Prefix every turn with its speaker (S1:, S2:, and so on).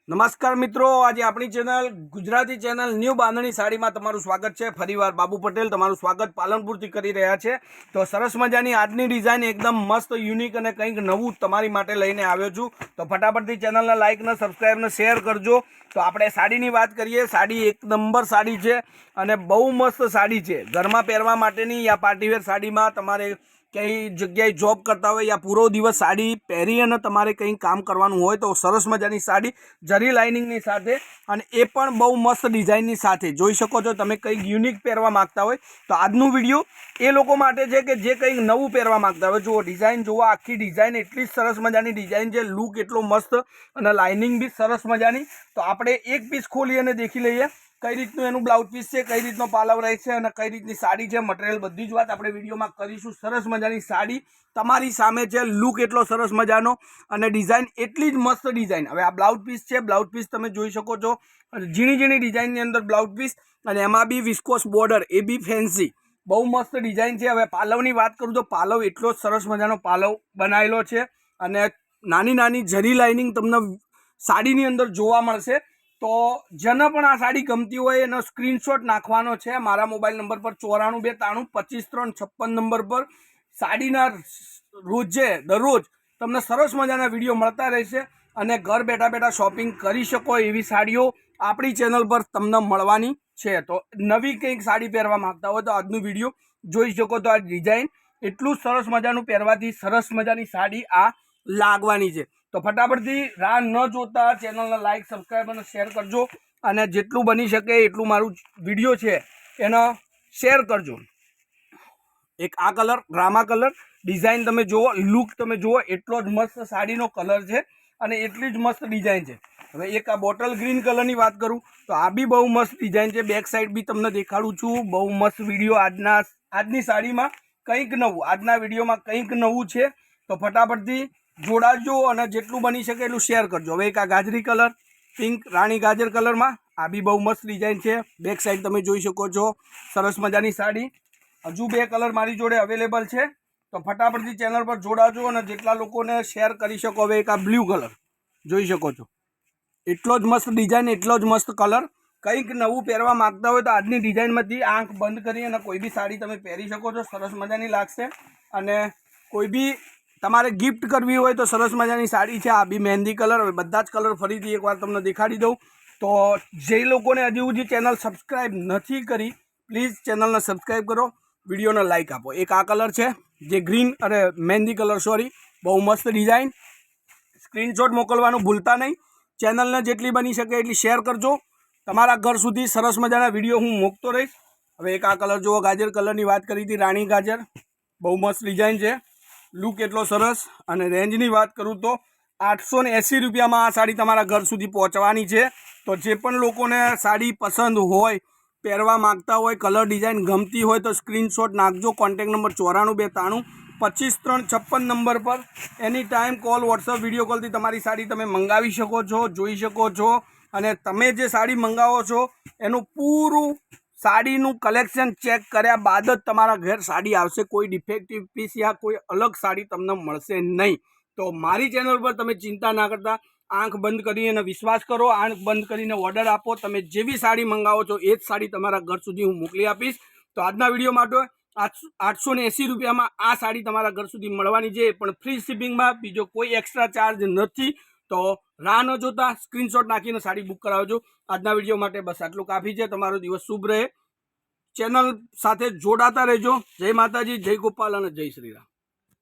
S1: નમસ્કાર મિત્રો, આજે આપણી ચેનલ ગુજરાતી ચેનલ ન્યૂ બાંધણી સાડીમાં તમારું સ્વાગત છે। ફરીવાર બાબુ પટેલ તમારું સ્વાગત પાલનપુરથી કરી રહ્યા છે। તો સરસ મજાની આજની ડિઝાઇન એકદમ મસ્ત યુનિક અને કંઈક નવું તમારી માટે લઈને આવ્યો છું। તો ફટાફટથી ચેનલને લાઇક ને સબસ્ક્રાઈબ ને શેર કરજો। તો આપણે સાડીની વાત કરીએ। સાડી એક નંબર સાડી છે અને બહુ મસ્ત સાડી છે। ઘરમાં પહેરવા માટેની યા પાર્ટીવેર સાડીમાં તમારે કઈ જગ્યાએ જોબ કરતા હોય યા પૂરો દિવસ સાડી પહેરી અને તમારે કંઈ કામ કરવાનું હોય તો સરસ મજાની સાડી જરી લાઇનિંગની સાથે અને એ પણ બહુ મસ્ત ડિઝાઇનની સાથે જોઈ શકો છો। તમે કંઈક યુનિક પહેરવા માગતા હોય તો આજનું વિડીયો એ લોકો માટે છે કે જે કંઈક નવું પહેરવા માગતા હોય। જુઓ ડિઝાઇન, જુઓ આખી ડિઝાઇન એટલી જ સરસ મજાની ડિઝાઇન છે, લુક એટલો મસ્ત અને લાઇનિંગ બી સરસ મજાની। તો આપણે એક પીસ ખોલી અને દેખી લઈએ કઈ રીતનું એનું બ્લાઉઝ પીસ છે, કઈ રીતનો પાલવ રહેશે અને કઈ રીતની સાડી છે, મટીરિયલ બધી જ વાત આપણે વિડીયોમાં કરીશું। સરસ મજાની સાડી તમારી સામે છે, લુક એટલો સરસ મજાનો અને ડિઝાઇન એટલી જ મસ્ત ડિઝાઇન। હવે આ બ્લાઉઝ પીસ છે, બ્લાઉઝ પીસ તમે જોઈ શકો છો, ઝીણી ઝીણી ડિઝાઇનની અંદર બ્લાઉઝ પીસ અને એમાં બી વિસ્કોસ બોર્ડર, એ બી ફેન્સી, બહુ મસ્ત ડિઝાઇન છે। હવે પાલવની વાત કરું તો પાલવ એટલો જ સરસ મજાનો પાલવ બનાવેલો છે અને નાની નાની જરી લાઇનિંગ તમને સાડીની અંદર જોવા મળશે। તો જેને પણ આ સાડી ગમતી હોય એનો સ્ક્રીનશોટ નાખવાનો છે મારા મોબાઈલ નંબર પર 9492325356 નંબર પર। સાડીના રોજે દરરોજ તમને સરસ મજાના વિડીયો મળતા રહેશે અને ઘર બેઠા બેઠા શોપિંગ કરી શકો એવી સાડીઓ આપણી ચેનલ પર તમને મળવાની છે। તો નવી કંઈક સાડી પહેરવા માંગતા હોય તો આજનું વિડીયો જોઈ શકો। તો આ ડિઝાઇન એટલું સરસ મજાનું પહેરવાથી સરસ મજાની સાડી આ લાગવાની છે। તો ફટાફટથી રાહ ન જોતા ચેનલને લાઇક, સબસ્ક્રાઈબ અને શેર કરજો અને જેટલું બની શકે એટલું મારું વિડીયો છે એને શેર કરજો। એક આ કલર, રામા કલર ડિઝાઇન તમે જુઓ, લુક તમે જુઓ, એટલો જ મસ્ત સાડીનો કલર છે અને એટલી જ મસ્ત ડિઝાઇન છે। હવે એક આ બોટલ ગ્રીન કલરની વાત કરું તો આ બી બહુ મસ્ત ડિઝાઇન છે। બેક સાઈડ બી તમને દેખાડું છું। બહુ મસ્ત વિડીયો આજની સાડીમાં કંઈક નવું, આજના વિડીયોમાં કંઈક નવું છે। તો ફટાફટથી જોડાજો અને જેટલું બની શકે એટલું શેર કરજો। હવે એક આ ગાજરી કલર, પિંક રાણી ગાજર કલરમાં આ બી બહુ મસ્ત ડિઝાઇન છે। બેક સાઈડ તમે જોઈ શકો છો, સરસ મજાની સાડી। હજુ બે કલર મારી જોડે અવેલેબલ છે તો ફટાફટથી ચેનલ પર જોડાજો અને જેટલા લોકોને શેર કરી શકો। હવે એક આ બ્લુ કલર જોઈ શકો છો, એટલો જ મસ્ત ડિઝાઇન, એટલો જ મસ્ત કલર। કંઈક નવું પહેરવા માગતા હોય તો આજની ડિઝાઇનમાંથી આંખ બંધ કરી અને કોઈ બી સાડી તમે પહેરી શકો છો, સરસ મજાની લાગશે। અને કોઈ બી તમારે ગિફ્ટ કરવી હોય તો સરસ મજાની સાડી છે। આ બી મહેંદી કલર। હવે બધા જ કલર ફરીથી એકવાર તમને દેખાડી દઉં। તો જે લોકોને હજી સુધી ચેનલ સબસ્ક્રાઈબ નથી કરી પ્લીઝ ચેનલને સબસ્ક્રાઈબ કરો, વિડીયોને લાઇક આપો। એક આ કલર છે જે ગ્રીન અને મહેંદી કલર, સોરી, બહુ મસ્ત ડિઝાઇન। સ્ક્રીનશોટ મોકલવાનું ભૂલતા નહીં। ચેનલને જેટલી બની શકે એટલી શેર કરજો। તમારા ઘર સુધી સરસ મજાના વિડીયો હું મૂકતો રહીશ। હવે એક આ કલર જુઓ, ગાજર કલરની વાત કરી હતી, રાણી ગાજર, બહુ મસ્ત ડિઝાઇન છે, લુક એટલો સરસ। અને રેન્જની વાત કરું તો 880 રૂપિયામાં આ સાડી તમારા ઘર સુધી પહોંચવાની છે। તો જે પણ લોકોને સાડી પસંદ હોય, પહેરવા માગતા હોય, કલર ડિઝાઇન ગમતી હોય તો સ્ક્રીનશોટ નાખજો। કોન્ટેક નંબર 9492325356 નંબર પર એની ટાઈમ કોલ, વોટ્સઅપ, વિડીયો કોલથી તમારી સાડી તમે મંગાવી શકો છો, જોઈ શકો છો। અને તમે જે સાડી મંગાવો છો એનું પૂરું સાડીનું કલેક્શન ચેક કર્યા બાદ જ તમારા ઘર સાડી આવશે। કોઈ ડિફેક્ટિવ પીસ યા કોઈ અલગ સાડી તમને મળશે નહીં। તો મારી ચેનલ પર તમે ચિંતા ના કરતા, આંખ બંધ કરીને વિશ્વાસ કરો, આંખ બંધ કરીને ઓર્ડર આપો। તમે જેવી સાડી મંગાવો છો એ જ સાડી તમારા ઘર સુધી હું મોકલી આપીશ। તો આજના વિડીયો માટે 880 રૂપિયામાં આ સાડી તમારા ઘર સુધી મળવાની છે, પણ ફ્રી શિપિંગમાં, બીજો કોઈ એક્સ્ટ્રા ચાર્જ નથી। તો રાહ ન જોતા સ્ક્રીનશોટ નાખીને સાડી બુક કરાવજો। આજના વિડીયો માટે બસ આટલું કાફી છે। તમારો દિવસ શુભ રહે। ચેનલ સાથે જોડાતા રહેજો। જય માતાજી, જય ગોપાલ અને જય શ્રી રામ।